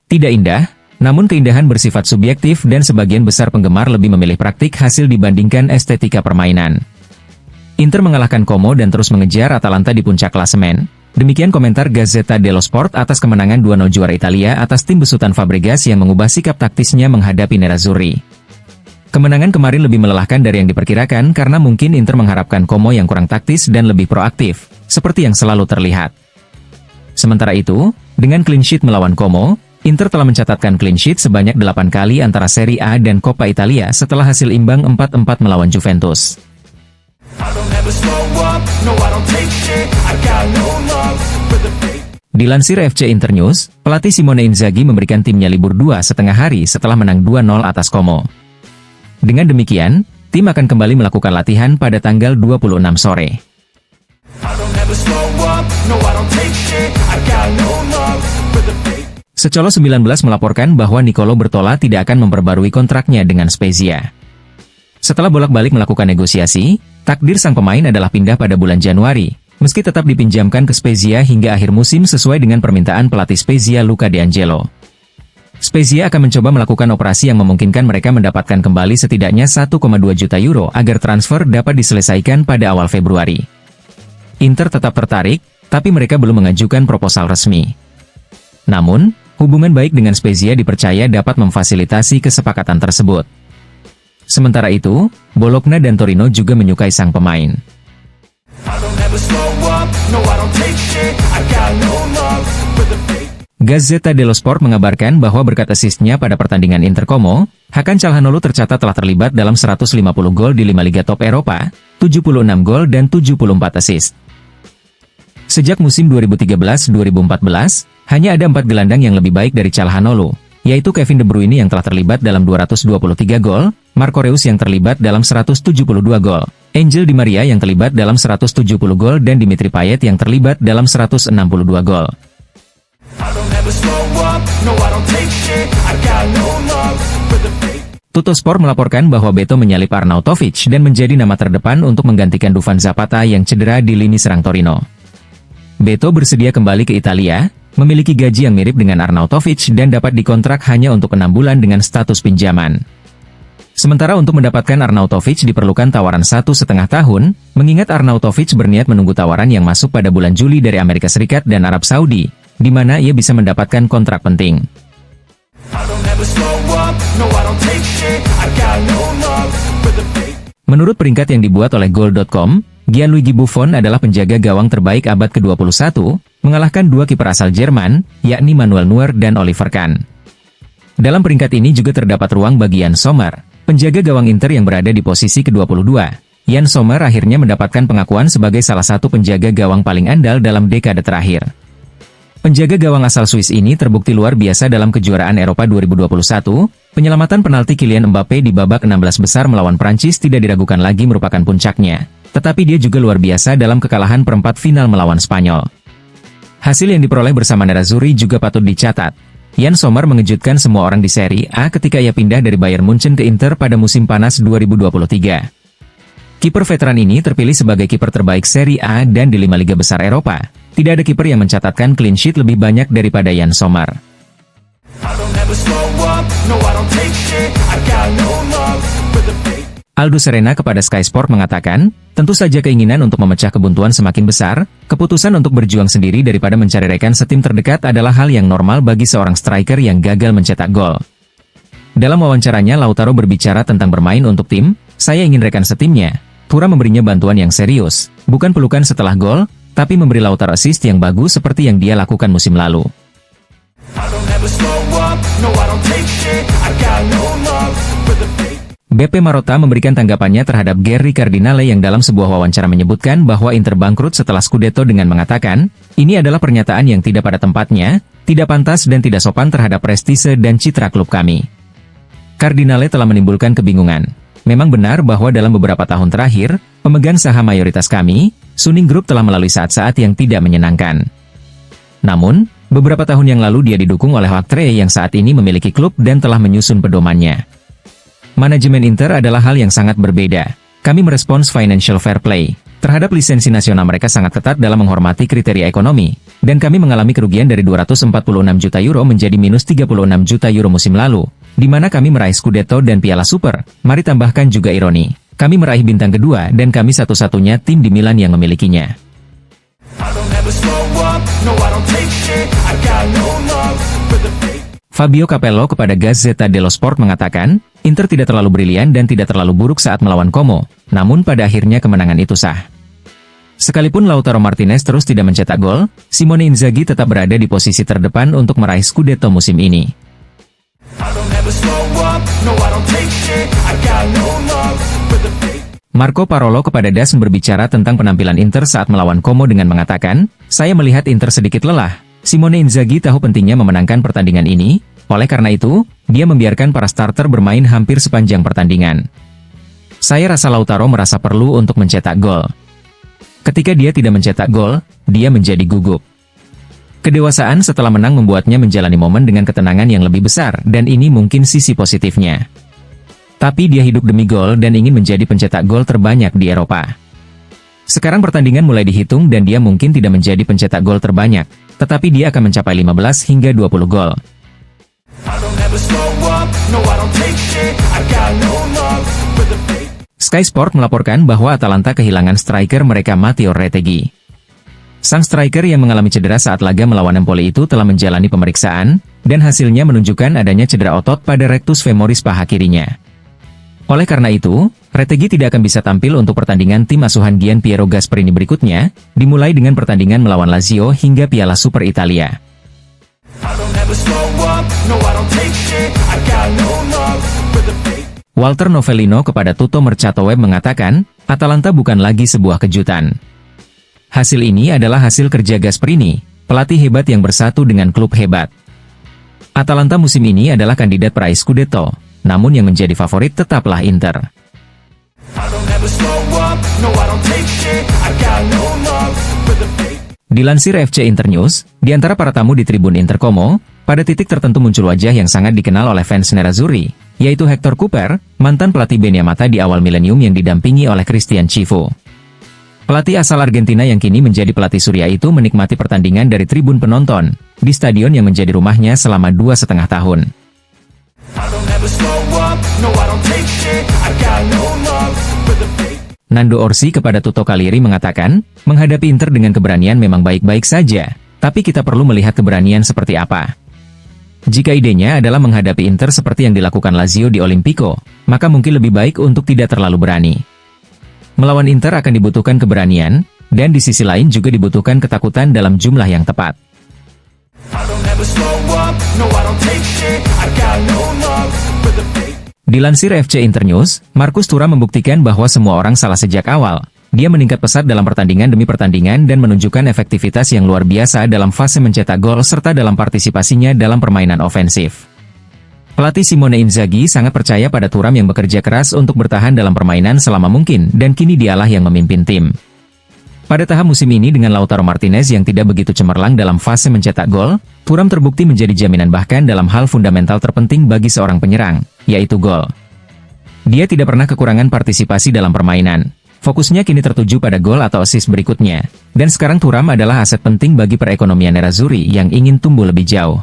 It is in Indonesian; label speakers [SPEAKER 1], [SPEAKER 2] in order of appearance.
[SPEAKER 1] Tidak indah, namun keindahan bersifat subjektif dan sebagian besar penggemar lebih memilih praktik hasil dibandingkan estetika permainan. Inter mengalahkan Como dan terus mengejar Atalanta di puncak klasemen. Demikian komentar Gazzetta dello Sport atas kemenangan 2-0 juara Italia atas tim besutan Fabregas yang mengubah sikap taktisnya menghadapi Nerazzurri. Kemenangan kemarin lebih melelahkan dari yang diperkirakan karena mungkin Inter mengharapkan Como yang kurang taktis dan lebih proaktif, seperti yang selalu terlihat. Sementara itu, dengan clean sheet melawan Como, Inter telah mencatatkan clean sheet sebanyak 8 kali antara Serie A dan Coppa Italia setelah hasil imbang 4-4 melawan Juventus. Dilansir FC Internews, pelatih Simone Inzaghi memberikan timnya libur 2,5 hari setelah menang 2-0 atas Como. Dengan demikian, tim akan kembali melakukan latihan pada tanggal 26 sore. Secolo 19 melaporkan bahwa Nicolo Bertola tidak akan memperbarui kontraknya dengan Spezia. Setelah bolak-balik melakukan negosiasi, takdir sang pemain adalah pindah pada bulan Januari, meski tetap dipinjamkan ke Spezia hingga akhir musim sesuai dengan permintaan pelatih Spezia Luca De Angelo. Spezia akan mencoba melakukan operasi yang memungkinkan mereka mendapatkan kembali setidaknya 1,2 juta euro agar transfer dapat diselesaikan pada awal Februari. Inter tetap tertarik, tapi mereka belum mengajukan proposal resmi. Namun, hubungan baik dengan Spezia dipercaya dapat memfasilitasi kesepakatan tersebut. Sementara itu, Bologna dan Torino juga menyukai sang pemain. Gazzetta dello Sport mengabarkan bahwa berkat asisnya pada pertandingan Inter Como, Hakan Calhanoglu tercatat telah terlibat dalam 150 gol di 5 liga top Eropa, 76 gol dan 74 assist. Sejak musim 2013-2014, hanya ada 4 gelandang yang lebih baik dari Calhanoglu, yaitu Kevin De Bruyne yang telah terlibat dalam 223 gol, Marco Reus yang terlibat dalam 172 gol, Angel Di Maria yang terlibat dalam 170 gol dan Dimitri Payet yang terlibat dalam 162 gol. Tuttosport melaporkan bahwa Beto menyalip Arnautovic dan menjadi nama terdepan untuk menggantikan Dufan Zapata yang cedera di lini serang Torino. Beto bersedia kembali ke Italia, memiliki gaji yang mirip dengan Arnautovic dan dapat dikontrak hanya untuk 6 bulan dengan status pinjaman. Sementara untuk mendapatkan Arnautovic diperlukan tawaran 1,5 tahun, mengingat Arnautovic berniat menunggu tawaran yang masuk pada bulan Juli dari Amerika Serikat dan Arab Saudi, di mana ia bisa mendapatkan kontrak penting. Menurut peringkat yang dibuat oleh Goal.com, Gianluigi Buffon adalah penjaga gawang terbaik abad ke-21, mengalahkan 2 kiper asal Jerman, yakni Manuel Neuer dan Oliver Kahn. Dalam peringkat ini juga terdapat ruang bagi Jan Sommer, penjaga gawang Inter yang berada di posisi ke-22. Jan Sommer akhirnya mendapatkan pengakuan sebagai salah satu penjaga gawang paling andal dalam dekade terakhir. Penjaga gawang asal Swiss ini terbukti luar biasa dalam kejuaraan Eropa 2021, penyelamatan penalti Kylian Mbappe di babak 16 besar melawan Prancis tidak diragukan lagi merupakan puncaknya, tetapi dia juga luar biasa dalam kekalahan perempat final melawan Spanyol. Hasil yang diperoleh bersama Nerazzurri juga patut dicatat. Jan Sommer mengejutkan semua orang di Serie A ketika ia pindah dari Bayern Munchen ke Inter pada musim panas 2023. Kiper veteran ini terpilih sebagai kiper terbaik Serie A dan di 5 liga besar Eropa. Tidak ada kiper yang mencatatkan clean sheet lebih banyak daripada Jan Sommer. Aldo Serena kepada Sky Sport mengatakan, tentu saja keinginan untuk memecah kebuntuan semakin besar, keputusan untuk berjuang sendiri daripada mencari rekan setim terdekat adalah hal yang normal bagi seorang striker yang gagal mencetak gol. Dalam wawancaranya Lautaro berbicara tentang bermain untuk tim, saya ingin rekan setimnya. Pura memberinya bantuan yang serius, bukan pelukan setelah gol, tapi memberi Lautaro assist yang bagus seperti yang dia lakukan musim lalu. BP Marotta memberikan tanggapannya terhadap Gary Cardinale yang dalam sebuah wawancara menyebutkan bahwa Inter bangkrut setelah Scudetto dengan mengatakan, ini adalah pernyataan yang tidak pada tempatnya, tidak pantas dan tidak sopan terhadap prestise dan citra klub kami. Cardinale telah menimbulkan kebingungan. Memang benar bahwa dalam beberapa tahun terakhir, pemegang saham mayoritas kami, Suning Group telah melalui saat-saat yang tidak menyenangkan. Namun, beberapa tahun yang lalu dia didukung oleh Waktre yang saat ini memiliki klub dan telah menyusun pedomannya. Manajemen Inter adalah hal yang sangat berbeda. Kami merespons financial fair play. Terhadap lisensi nasional mereka sangat ketat dalam menghormati kriteria ekonomi, dan kami mengalami kerugian dari 246 juta euro menjadi minus 36 juta euro musim lalu, di mana kami meraih Scudetto dan Piala Super. Mari tambahkan juga ironi, kami meraih bintang kedua dan kami satu-satunya tim di Milan yang memilikinya. Fabio Capello kepada Gazzetta dello Sport mengatakan, Inter tidak terlalu brilian dan tidak terlalu buruk saat melawan Como, namun pada akhirnya kemenangan itu sah. Sekalipun Lautaro Martinez terus tidak mencetak gol, Simone Inzaghi tetap berada di posisi terdepan untuk meraih Scudetto musim ini. Marco Parolo kepada DAZN berbicara tentang penampilan Inter saat melawan Como dengan mengatakan, saya melihat Inter sedikit lelah. Simone Inzaghi tahu pentingnya memenangkan pertandingan ini, oleh karena itu, dia membiarkan para starter bermain hampir sepanjang pertandingan. Saya rasa Lautaro merasa perlu untuk mencetak gol. Ketika dia tidak mencetak gol, dia menjadi gugup. Kedewasaan setelah menang membuatnya menjalani momen dengan ketenangan yang lebih besar, dan ini mungkin sisi positifnya. Tapi dia hidup demi gol dan ingin menjadi pencetak gol terbanyak di Eropa. Sekarang pertandingan mulai dihitung dan dia mungkin tidak menjadi pencetak gol terbanyak, tetapi dia akan mencapai 15 hingga 20 gol. Sky Sport melaporkan bahwa Atalanta kehilangan striker mereka Matteo Retegui. Sang striker yang mengalami cedera saat laga melawan Empoli itu telah menjalani pemeriksaan, dan hasilnya menunjukkan adanya cedera otot pada rectus femoris paha kirinya. Oleh karena itu, Retegui tidak akan bisa tampil untuk pertandingan tim asuhan Gian Piero Gasperini berikutnya, dimulai dengan pertandingan melawan Lazio hingga Piala Super Italia. Walter Novellino kepada Tutto Mercato Web mengatakan, Atalanta bukan lagi sebuah kejutan. Hasil ini adalah hasil kerja Gasperini, pelatih hebat yang bersatu dengan klub hebat. Atalanta musim ini adalah kandidat peraih Scudetto, namun yang menjadi favorit tetaplah Inter. Dilansir FC Internews, di antara para tamu di tribun Inter Como, pada titik tertentu muncul wajah yang sangat dikenal oleh fans Nerazzurri, yaitu Hector Cooper, mantan pelatih Beniamata di awal milenium yang didampingi oleh Christian Chivo. Pelatih asal Argentina yang kini menjadi pelatih Surya itu menikmati pertandingan dari tribun penonton, di stadion yang menjadi rumahnya selama 2,5 tahun. Nando Orsi kepada Tutto Cagliari mengatakan, menghadapi Inter dengan keberanian memang baik-baik saja, tapi kita perlu melihat keberanian seperti apa. Jika idenya adalah menghadapi Inter seperti yang dilakukan Lazio di Olimpico, maka mungkin lebih baik untuk tidak terlalu berani. Melawan Inter akan dibutuhkan keberanian, dan di sisi lain juga dibutuhkan ketakutan dalam jumlah yang tepat. Dilansir FC Internews, Marcus Thuram membuktikan bahwa semua orang salah sejak awal. Dia meningkat pesat dalam pertandingan demi pertandingan dan menunjukkan efektivitas yang luar biasa dalam fase mencetak gol serta dalam partisipasinya dalam permainan ofensif. Pelatih Simone Inzaghi sangat percaya pada Thuram yang bekerja keras untuk bertahan dalam permainan selama mungkin dan kini dialah yang memimpin tim. Pada tahap musim ini dengan Lautaro Martinez yang tidak begitu cemerlang dalam fase mencetak gol, Thuram terbukti menjadi jaminan bahkan dalam hal fundamental terpenting bagi seorang penyerang, yaitu gol. Dia tidak pernah kekurangan partisipasi dalam permainan. Fokusnya kini tertuju pada gol atau assist berikutnya, dan sekarang Thuram adalah aset penting bagi perekonomian Nerazzurri yang ingin tumbuh lebih jauh.